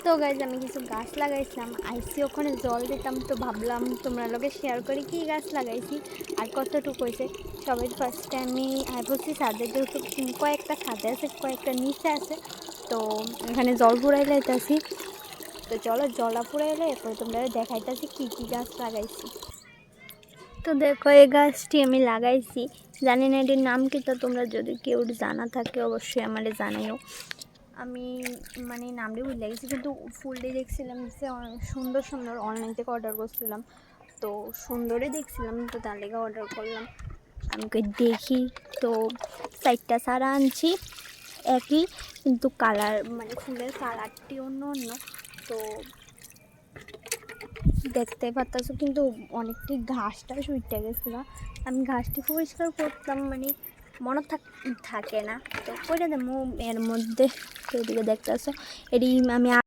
তো গাইজ আমি কিছু গাছ লাগাইছিলাম, আইসি ওখানে জল দিতাম, তো ভাবলাম তোমরা লোকে শেয়ার করি কী গাছ লাগাইছি আর কতটুকু হয়েছে। সবাই ফার্স্টে আমি বলছি ছাদে, যেহেতু কয়েকটা ছাদে আছে কয়েকটা নিচে আছে, তো এখানে জল পুরাই লাইতেছি। তো চলো জলা পুরাইলে এরপরে তোমরা দেখাইতেছি কী কী গাছ লাগাইছি। তো দেখো এই গাছটি আমি লাগাইছি, জানি না এটির নাম কি, তো তোমরা যদি কেউ জানা থাকে অবশ্যই আমারে জানাইও। আমি মানে নামটি ভুলে গেছি, কিন্তু ফুলটি দেখছিলাম যে সুন্দর সুন্দর, অনলাইন থেকে অর্ডার করছিলাম, তো সুন্দরই দেখছিলাম, তো তার লেগে অর্ডার করলাম। আমি দেখি তো 4টা চারা আনছি একই, কিন্তু কালার মানে ফুলের কালারটি অন্য অন্য। তো দেখতে পারতেছো কিন্তু অনেকটি ঘাসটা উঠে গেছিলো, আমি ঘাসটি পরিষ্কার করতাম মানে মনে থাকে না, তো করে দেবো এর মধ্যে। তো এদিকে দেখতেছো এটি আমি